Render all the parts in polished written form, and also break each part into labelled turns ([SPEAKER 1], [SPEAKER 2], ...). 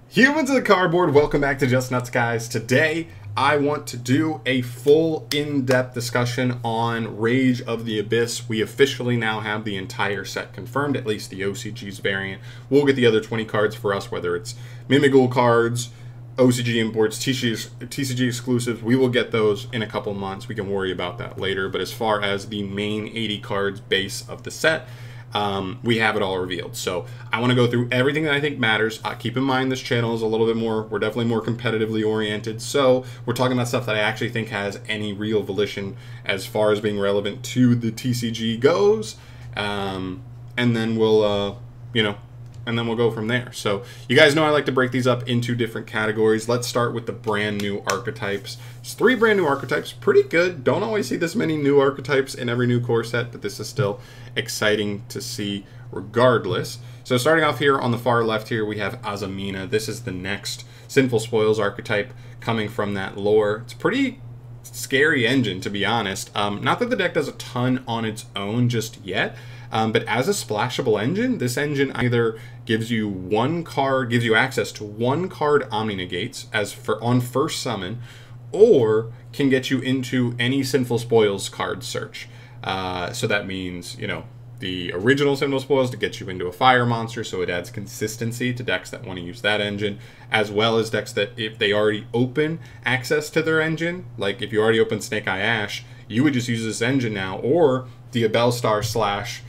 [SPEAKER 1] Humans of the cardboard, welcome back to Just Nuts, guys. Today, I want to do a full in-depth discussion on Rage of the Abyss. We officially now have the entire set confirmed, at least the OCG's variant. We'll get the other 20 cards for us, whether it's Mimigul cards, OCG imports, TCG exclusives. We will get those in a couple months. We can worry about that later. But as far as the main 80 cards base of the set, we have it all revealed. So I want to go through everything that I think matters. Keep in mind this channel is a little bit more, we're definitely more competitively oriented. So we're talking about stuff that I actually think has any real volition as far as being relevant to the TCG goes. And then we'll, and then we'll go from there. So you guys know I like to break these up into different categories. Let's start with the brand new archetypes. It's 3 brand new archetypes, pretty good. Don't always see this many new archetypes in every new core set, but this is still exciting to see regardless. So starting off here on the far left here, we have Azamina. This is the next Sinful Spoils archetype coming from that lore. It's a pretty scary engine, to be honest. Not that the deck does a ton on its own just yet, but as a splashable engine, this engine either gives you gives you access to 1 card Omni Negates on first summon, or can get you into any Sinful Spoils card search. So that means, the original Sinful Spoils to get you into a fire monster, so it adds consistency to decks that want to use that engine, as well as decks that if they already open access to their engine, like if you already open Snake Eye Ash, you would just use this engine now, or the Bellstar slash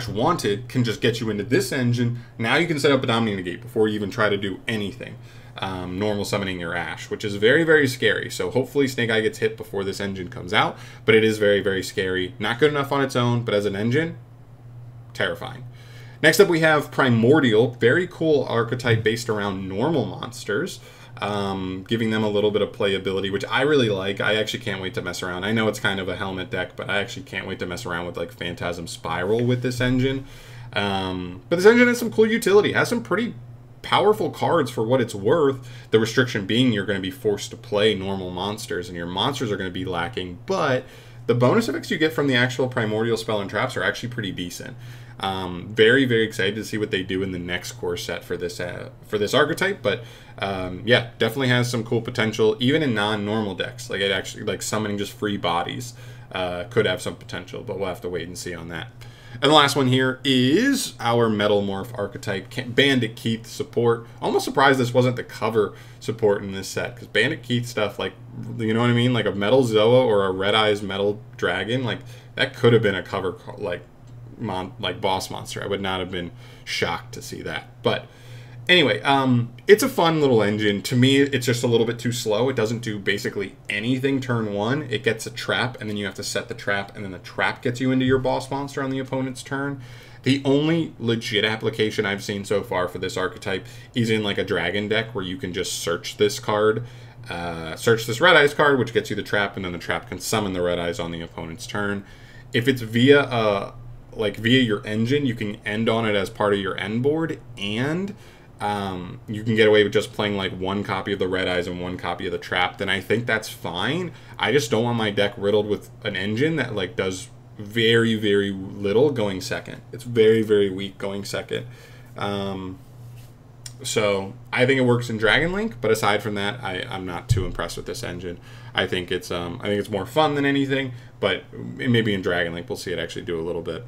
[SPEAKER 1] Wanted can just get you into this engine. Now you can set up an Omni Negate before you even try to do anything. Normal summoning your Ash, which is very, very scary. So hopefully Snake Eye gets hit before this engine comes out, but it is very, very scary. Not good enough on its own, but as an engine, terrifying. Next up we have Primordial, very cool archetype based around normal monsters, giving them a little bit of playability, which I really like. I actually can't wait to mess around. I know it's kind of a helmet deck, but I actually can't wait to mess around with like Phantasm Spiral with this engine. But this engine has some cool utility, has some pretty powerful cards for what it's worth. The restriction being you're going to be forced to play normal monsters, and your monsters are going to be lacking, but the bonus effects you get from the actual Primordial spell and traps are actually pretty decent. Very, very excited to see what they do in the next core set for this archetype, but yeah, definitely has some cool potential, even in non-normal decks. Like it actually, like summoning just free bodies could have some potential, but we'll have to wait and see on that. And the last one here is our Metal Morph archetype, Bandit Keith support. Almost surprised this wasn't the cover support in this set, because Bandit Keith stuff, like, you know what I mean? Like a Metal Zoa or a Red Eyes Metal Dragon, like that could have been a cover, like boss monster. I would not have been shocked to see that. But anyway, it's a fun little engine. To me, it's just a little bit too slow. It doesn't do basically anything turn 1. It gets a trap, and then you have to set the trap, and then the trap gets you into your boss monster on the opponent's turn. The only legit application I've seen so far for this archetype is in like a dragon deck, where you can just search this card, search this Red Eyes card, which gets you the trap, and then the trap can summon the Red Eyes on the opponent's turn. If it's via your engine, you can end on it as part of your end board, and you can get away with just playing like 1 copy of the Red Eyes and 1 copy of the trap, then I think that's fine. I just don't want my deck riddled with an engine that like does very, very little going second. It's very, very weak going second. So I think it works in Dragon Link, but aside from that, I'm not too impressed with this engine. I think it's more fun than anything, but maybe in Dragon Link we'll see it actually do a little bit.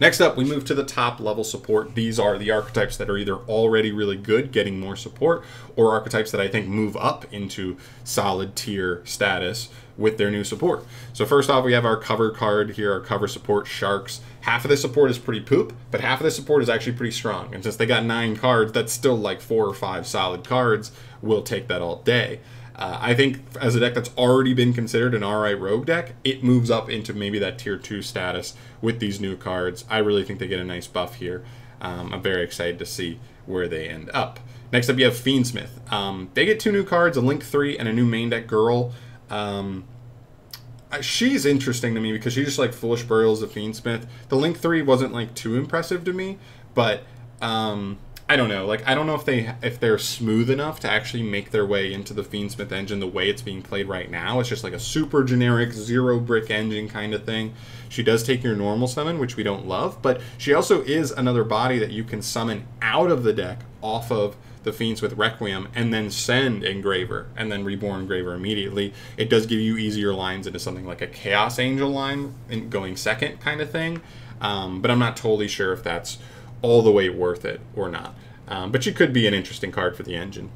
[SPEAKER 1] Next up, we move to the top level support. These are the archetypes that are either already really good, getting more support, or archetypes that I think move up into solid tier status with their new support. So first off, we have our cover card here, our cover support, Sharks. Half of the support is pretty poop, but half of the support is actually pretty strong. And since they got 9 cards, that's still like 4 or 5 solid cards. We'll take that all day. I think as a deck that's already been considered an alright rogue deck, it moves up into maybe that tier 2 status with these new cards. I really think they get a nice buff here. I'm very excited to see where they end up. Next up, you have Fiendsmith. They get 2 new cards, a Link 3 and a new main deck girl. She's interesting to me because she just like Foolish Burials of Fiendsmith. The Link 3 wasn't like too impressive to me, but I don't know. Like, I don't know if they're smooth enough to actually make their way into the Fiendsmith engine the way it's being played right now. It's just like a super generic 0-brick engine kind of thing. She does take your normal summon, which we don't love, but she also is another body that you can summon out of the deck off of the Fiendsmith Requiem and then send Engraver and then Reborn Engraver immediately. It does give you easier lines into something like a Chaos Angel line in going second kind of thing, but I'm not totally sure if that's all the way worth it or not. But she could be an interesting card for the engine.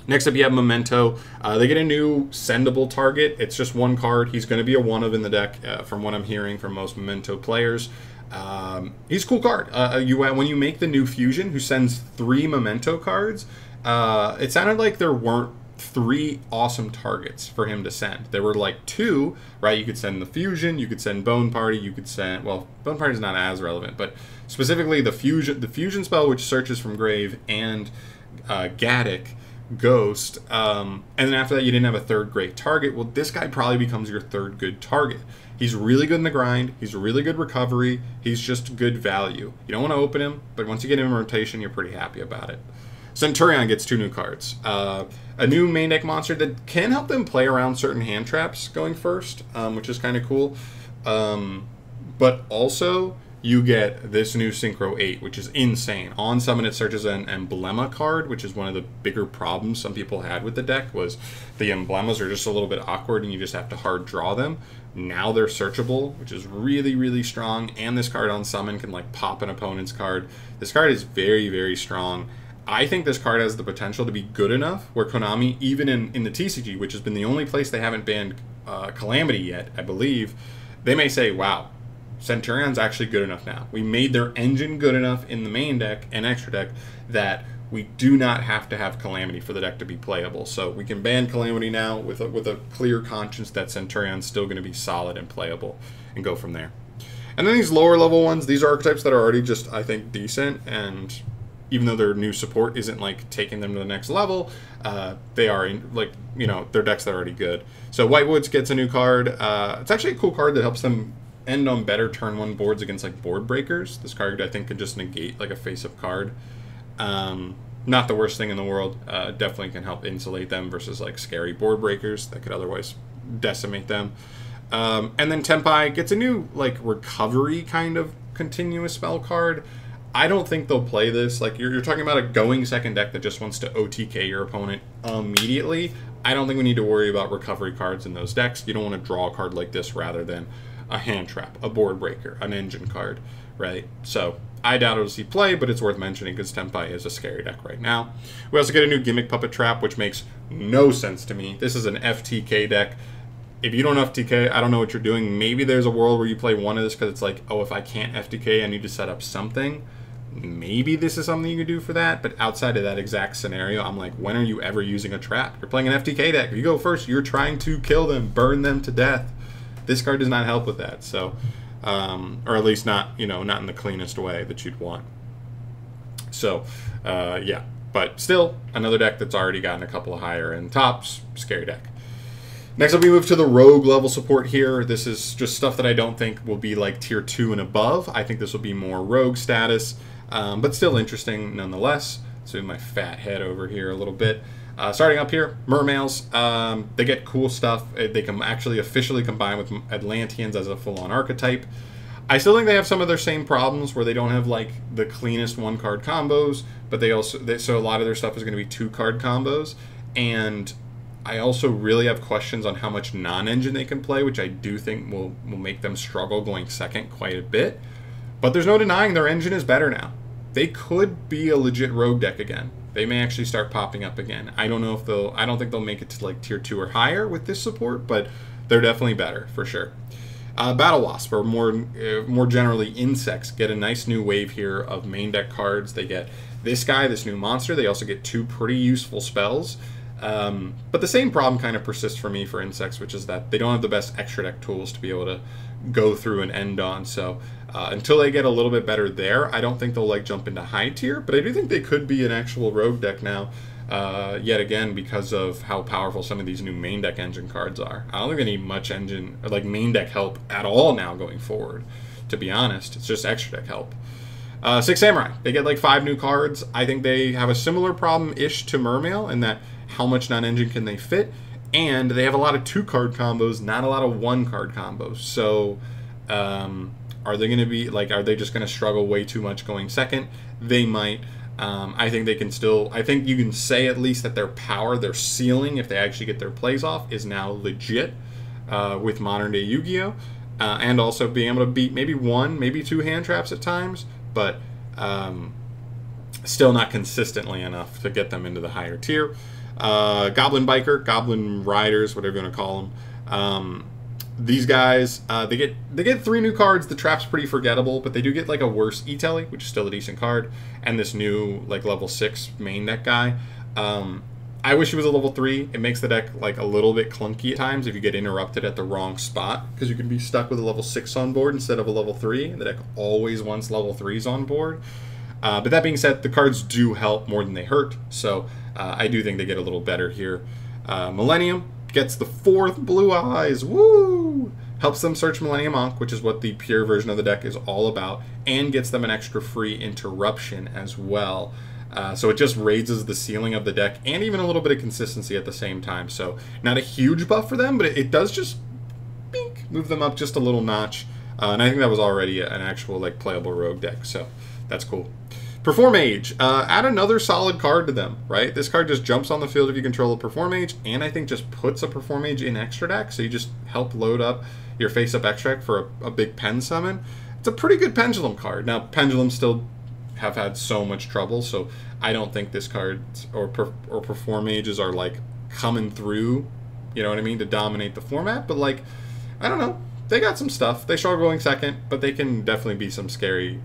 [SPEAKER 1] Next up, you have Memento. They get a new sendable target. It's just one card. He's going to be a 1-of in the deck, from what I'm hearing from most Memento players. He's a cool card. When you make the new fusion, who sends 3 Memento cards, it sounded like there weren't 3 awesome targets for him to send. There were like 2, right? You could send the fusion, you could send Bone Party, you could send, well, Bone Party is not as relevant, but specifically the fusion spell, which searches from grave, and Gaddick, Ghost, and then after that you didn't have a 3rd great target. Well, this guy probably becomes your 3rd good target. He's really good in the grind, he's really good recovery, he's just good value. You don't want to open him, but once you get him in rotation, you're pretty happy about it. Centurion gets 2 new cards. A new main deck monster that can help them play around certain hand traps going first, which is kind of cool. But also, you get this new Synchro 8, which is insane. On summon, it searches an Emblema card, which is one of the bigger problems some people had with the deck, was the Emblemas are just a little bit awkward and you just have to hard draw them. Now they're searchable, which is really, really strong. And this card on summon can like pop an opponent's card. This card is very, very strong. I think this card has the potential to be good enough where Konami, even in the TCG, which has been the only place they haven't banned Calamity yet, I believe, they may say, wow, Centurion's actually good enough now. We made their engine good enough in the main deck and extra deck that we do not have to have Calamity for the deck to be playable. So we can ban Calamity now with a clear conscience that Centurion's still going to be solid and playable, and go from there. And then these lower level ones, these are archetypes that are already just, I think, decent, and even though their new support isn't like taking them to the next level, they are like, you know, their decks that are already good. So Whitewoods gets a new card. It's actually a cool card that helps them end on better turn 1 boards against like board breakers. This card I think can just negate like a face-up card. Not the worst thing in the world. Definitely can help insulate them versus like scary board breakers that could otherwise decimate them. And then Tenpai gets a new like recovery kind of continuous spell card. I don't think they'll play this. Like, you're talking about a going second deck that just wants to OTK your opponent immediately. I don't think we need to worry about recovery cards in those decks. You don't want to draw a card like this rather than a hand trap, a board breaker, an engine card, right? So I doubt it'll see play, but it's worth mentioning because Tenpai is a scary deck right now. We also get a new Gimmick Puppet Trap, which makes no sense to me. This is an FTK deck. If you don't FTK, I don't know what you're doing. Maybe there's a world where you play one of this because it's like, oh, if I can't FTK, I need to set up something. Maybe this is something you could do for that, but outside of that exact scenario, I'm like, when are you ever using a trap? You're playing an FTK deck. If you go first, you're trying to kill them, burn them to death. This card does not help with that, so, or at least not, you know, not in the cleanest way that you'd want. So, yeah, but still, another deck that's already gotten a couple of higher end tops. Scary deck. Next up, we move to the Rogue level support here. This is just stuff that I don't think will be like tier 2 and above. I think this will be more Rogue status, but still interesting nonetheless. Let's move my fat head over here a little bit. Starting up here, Mermails. They get cool stuff. They can actually officially combine with Atlanteans as a full-on archetype. I still think they have some of their same problems where they don't have like the cleanest 1-card combos, but so a lot of their stuff is going to be 2-card combos. And I also really have questions on how much non-engine they can play, which I do think will make them struggle going second quite a bit. But there's no denying their engine is better now. They could be a legit Rogue deck again. They may actually start popping up again. I don't know if I don't think they'll make it to like tier 2 or higher with this support, but they're definitely better for sure. Battle Wasp, or more generally Insects, get a nice new wave here of main deck cards. They get this guy, this new monster. They also get 2 pretty useful spells. But the same problem kind of persists for me for Insects, which is that they don't have the best extra deck tools to be able to go through and end on. So until they get a little bit better there, I don't think they'll like jump into high tier, but I do think they could be an actual Rogue deck now, yet again, because of how powerful some of these new main deck engine cards are. I don't think they need much engine or like main deck help at all now going forward, to be honest. It's just extra deck help. Six Samurai. They get like 5 new cards. I think they have a similar problem-ish to Mermail in that how much non-engine can they fit? And they have a lot of 2-card combos, not a lot of 1-card combos. So are they going to be, like, are they just going to struggle way too much going second? They might. I think they can still, I think you can say at least that their power, their ceiling, if they actually get their plays off, is now legit with modern day Yu-Gi-Oh! And also being able to beat maybe 1, maybe 2 hand traps at times, but still not consistently enough to get them into the higher tier. Goblin Biker, Goblin Riders, whatever you want to call them. These guys, they get 3 new cards. The trap's pretty forgettable, but they do get like a worse E-Telly, which is still a decent card, and this new like level 6 main deck guy. I wish he was a level 3. It makes the deck like a little bit clunky at times if you get interrupted at the wrong spot, because you can be stuck with a level 6 on board instead of a level 3, and the deck always wants level 3s on board. But that being said, the cards do help more than they hurt, so I do think they get a little better here. Millennium gets the 4th Blue Eyes. Woo! Helps them search Millennium Ankh, which is what the pure version of the deck is all about, and gets them an extra free interruption as well. So it just raises the ceiling of the deck and even a little bit of consistency at the same time. So not a huge buff for them, but it does just bink, move them up just a little notch. And I think that was already an actual like playable rogue deck, so that's cool. Perform Age, add another solid card to them, right? This card just jumps on the field if you control a Perform Age, and I think just puts a Perform Age in extra deck, so you just help load up your face-up extra deck for a big pen summon. It's a pretty good Pendulum card. Now, Pendulums still have had so much trouble, so I don't think this card or Perform Ages are like coming through, you know what I mean, to dominate the format, but like, I don't know. They got some stuff. They struggle going second, but they can definitely be some scary,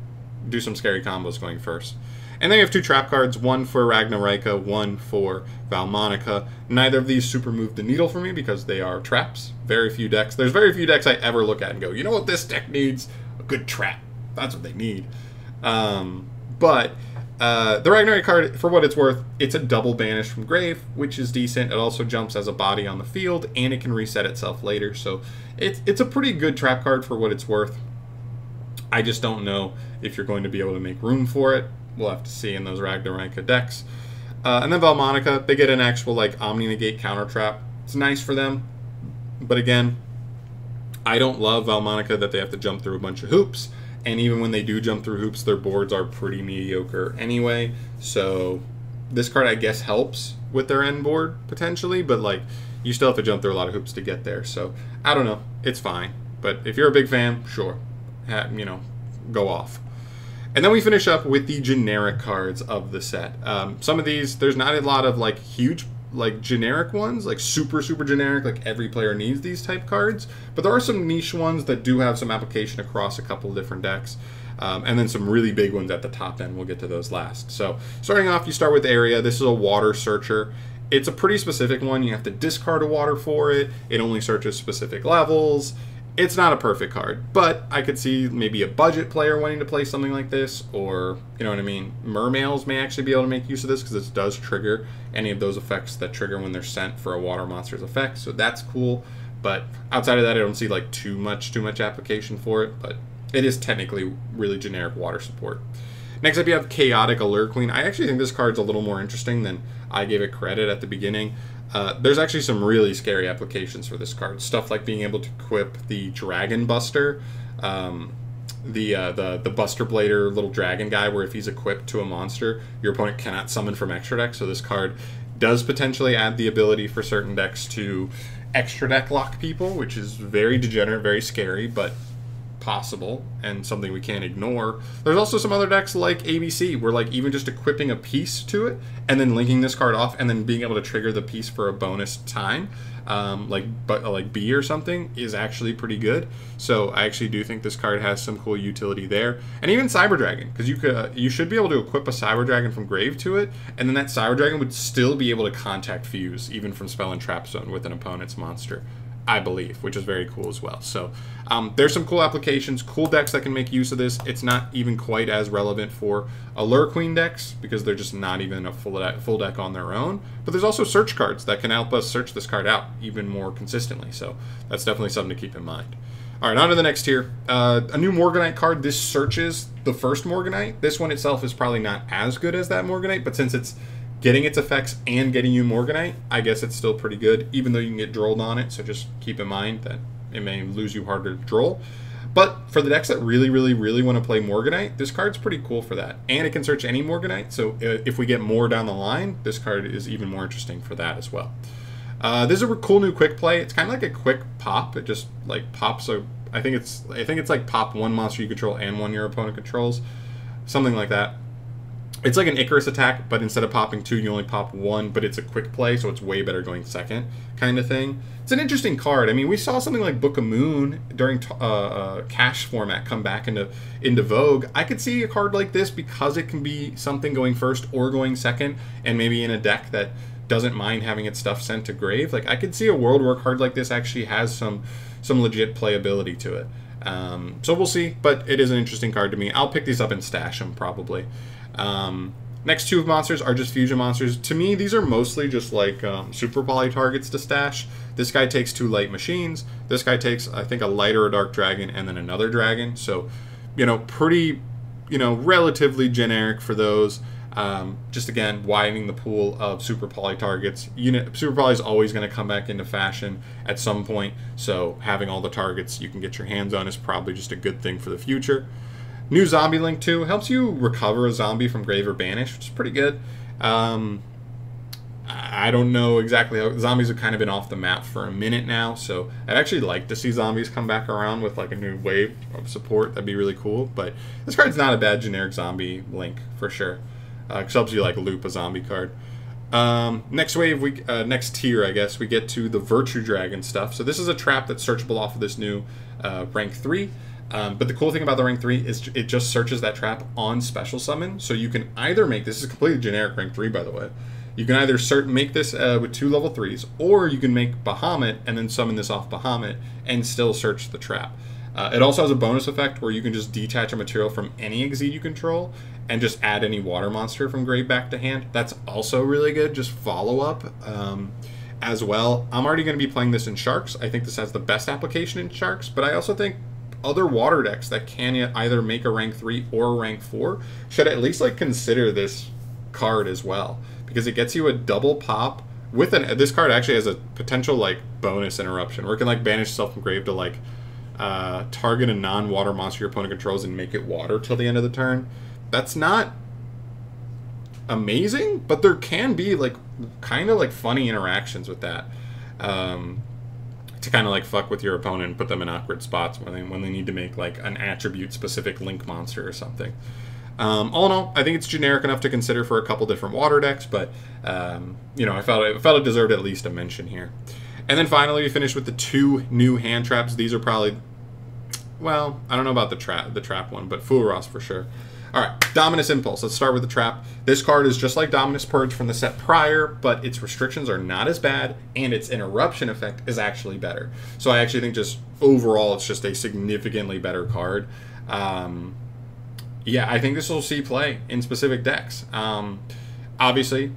[SPEAKER 1] do some scary combos going first. And then you have 2 trap cards, one for Ragnarika, one for Valmonica. Neither of these super move the needle for me because they are traps. Very few decks. There's very few decks I ever look at and go, you know what this deck needs? A good trap. That's what they need. But the Ragnarika card, for what it's worth, it's a double banish from Grave, which is decent. It also jumps as a body on the field, and it can reset itself later. So it's a pretty good trap card for what it's worth. I just don't know if you're going to be able to make room for it. We'll have to see in those Ragnarika decks. And then Valmonica, they get an actual like Omni Negate counter trap. It's nice for them. But again, I don't love Valmonica that they have to jump through a bunch of hoops. And even when they do jump through hoops, their boards are pretty mediocre anyway. So this card, I guess, helps with their end board potentially. But like, you still have to jump through a lot of hoops to get there. So I don't know. It's fine. But if you're a big fan, sure. You know, go off. And then we finish up with the generic cards of the set. Some of these, there's not a lot of like huge, like generic ones, like super generic, like every player needs these type cards. But there are some niche ones that do have some application across a couple of different decks. And then some really big ones at the top end. We'll get to those last. So starting off, you start with Area. This is a water searcher. It's a pretty specific one. You have to discard a water for it. It only searches specific levels. It's not a perfect card, but I could see maybe a budget player wanting to play something like this, or, you know what I mean, Mermails may actually be able to make use of this because it does trigger any of those effects that trigger when they're sent for a water monster's effect, so that's cool. But outside of that, I don't see like too much application for it, but it is technically really generic water support. Next up, you have Chaotic Allure Queen. I actually think this card's a little more interesting than I gave it credit at the beginning. There's actually some really scary applications for this card. Stuff like being able to equip the Dragon Buster, the Buster Blader little dragon guy, where if he's equipped to a monster, your opponent cannot summon from extra deck. So this card does potentially add the ability for certain decks to extra deck lock people, which is very degenerate, very scary, but possible and something we can't ignore. There's also some other decks like ABC where like even just equipping a piece to it and then linking this card off and then being able to trigger the piece for a bonus time, like B or something, is actually pretty good. So I actually do think this card has some cool utility there. And even Cyber Dragon, because you should be able to equip a Cyber Dragon from Grave to it, and then that Cyber Dragon would still be able to contact Fuse even from Spell and Trap Zone with an opponent's monster, I believe, which is very cool as well. So there's some cool applications, cool decks that can make use of this. It's not even quite as relevant for Allure Queen decks because they're just not even a full deck on their own. But there's also search cards that can help us search this card out even more consistently. So that's definitely something to keep in mind. All right, on to the next tier. A new Morganite card. This searches the first Morganite. This one itself is probably not as good as that Morganite, but since it's getting its effects and getting you Morganite, I guess it's still pretty good, even though you can get drolled on it, so just keep in mind that it may lose you harder to droll. But for the decks that really, really, really want to play Morganite, this card's pretty cool for that. And it can search any Morganite, so if we get more down the line, this card is even more interesting for that as well. This is a cool new quick play. It's kind of like a quick pop. It just like pops a. I think it's like pop one monster you control and one your opponent controls, something like that. It's like an Icarus attack, but instead of popping 2, you only pop 1. But it's a quick play, so it's way better going second, kind of thing. It's an interesting card. I mean, we saw something like Book of Moon during cash format come back into vogue. I could see a card like this because it can be something going first or going second, and maybe in a deck that doesn't mind having its stuff sent to grave. Like, I could see a world where a card like this actually has some legit playability to it. So we'll see, but it is an interesting card to me. I'll pick these up and stash them probably. Next 2 monsters are just fusion monsters. To me, these are mostly just like super poly targets to stash. This guy takes 2 light machines. This guy takes, I think, a light or a dark dragon and then another dragon. So, pretty, relatively generic for those. Just again, widening the pool of super poly targets. Super poly is always going to come back into fashion at some point, so having all the targets you can get your hands on is probably just a good thing for the future. New Zombie Link 2 helps you recover a zombie from grave or banish, which is pretty good. I don't know exactly how zombies have kind of been off the map for a minute now, so I'd actually like to see zombies come back around with like a new wave of support. That'd be really cool. But this card's not a bad generic zombie link for sure. It helps you like loop a zombie card. Next wave, next tier, I guess, we get to the Virtue Dragon stuff. So this is a trap that's searchable off of this new rank 3. But the cool thing about the rank 3 is it just searches that trap on special summon. So you can either make this is completely generic rank 3, by the way. You can either make this with 2 level 3s, or you can make Bahamut and then summon this off Bahamut and still search the trap. It also has a bonus effect where you can just detach a material from any Exceed you control and just add any water monster from grave back to hand. That's also really good, just follow up as well. I'm already going to be playing this in Sharks. I think this has the best application in Sharks, but I also think other water decks that can either make a rank 3 or a rank 4 should at least like consider this card as well, because it gets you a double pop with this card actually has a potential like bonus interruption where it can like banish itself from grave to like target a non-water monster your opponent controls and make it water till the end of the turn. That's not amazing, but there can be like kind of like funny interactions with that to kind of like fuck with your opponent and put them in awkward spots when they need to make like an attribute specific link monster or something. All in all, I think it's generic enough to consider for a couple different water decks, but I felt it deserved at least a mention here. And then finally, we finish with the 2 new hand traps. These are probably, well, I don't know about the trap one, but Furos for sure. All right, Dominus Impulse. Let's start with the trap. This card is just like Dominus Purge from the set prior, but its restrictions are not as bad, and its interruption effect is actually better. So I actually think just overall, it's just a significantly better card. Yeah, I think this will see play in specific decks. Obviously,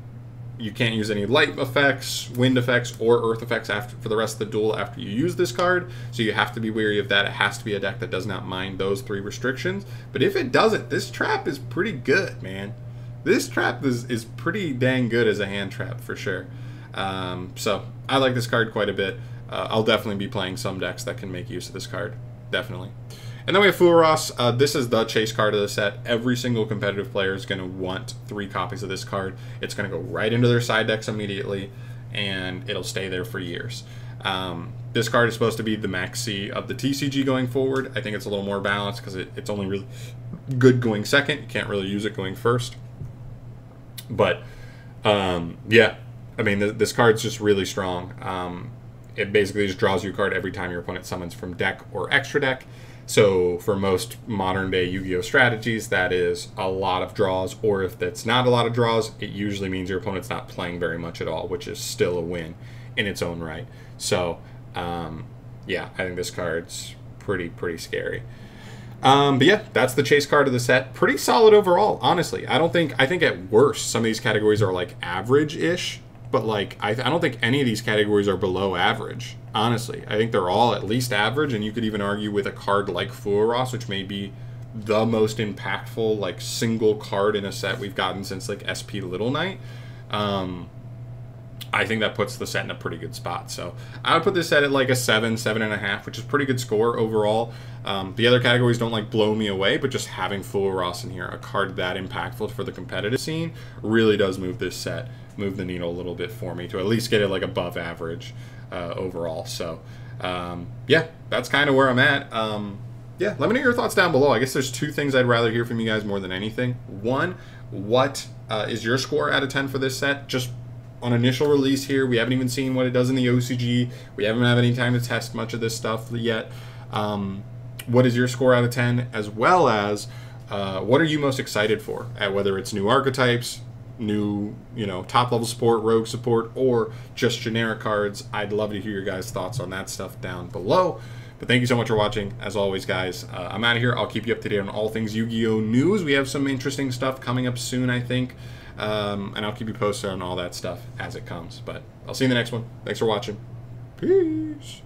[SPEAKER 1] you can't use any light effects, wind effects, or earth effects for the rest of the duel after you use this card, so you have to be wary of that. It has to be a deck that does not mind those 3 restrictions. But if it doesn't, this trap is pretty good, man. This trap is pretty dang good as a hand trap for sure. So I like this card quite a bit. I'll definitely be playing some decks that can make use of this card, definitely. And then we have Furos. This is the chase card of the set. Every single competitive player is going to want 3 copies of this card. It's going to go right into their side decks immediately, and it'll stay there for years. This card is supposed to be the maxi of the TCG going forward. I think it's a little more balanced because it's only really good going second. You can't really use it going first. But, yeah, I mean, this card's just really strong. It basically just draws you a card every time your opponent summons from deck or extra deck. So for most modern day Yu-Gi-Oh strategies, that is a lot of draws, or if that's not a lot of draws, it usually means your opponent's not playing very much at all, which is still a win in its own right. So, yeah, I think this card's pretty scary. But yeah, that's the chase card of the set. Pretty solid overall, honestly. I think at worst, some of these categories are like average-ish. but like I don't think any of these categories are below average. Honestly, I think they're all at least average, and you could even argue with a card like Fuaros, which may be the most impactful like single card in a set we've gotten since like SP Little Knight. I think that puts the set in a pretty good spot. So I would put this set at like a 7.5, which is a pretty good score overall. The other categories don't like blow me away, but just having Fuaros in here, a card that impactful for the competitive scene, really does move this set, move the needle a little bit for me to at least get it like above average overall. So yeah, that's kind of where I'm at. Yeah, let me know your thoughts down below. I guess there's two things I'd rather hear from you guys more than anything. One, what is your score out of 10 for this set? Just on initial release here, we haven't even seen what it does in the OCG. We haven't had any time to test much of this stuff yet. What is your score out of 10? As well as what are you most excited for? Whether it's new archetypes, new, top level support, rogue support, or just generic cards. I'd love to hear your guys' thoughts on that stuff down below. But thank you so much for watching. As always, guys, I'm out of here. I'll keep you up to date on all things Yu-Gi-Oh! News. We have some interesting stuff coming up soon, I think. And I'll keep you posted on all that stuff as it comes. But I'll see you in the next one. Thanks for watching. Peace.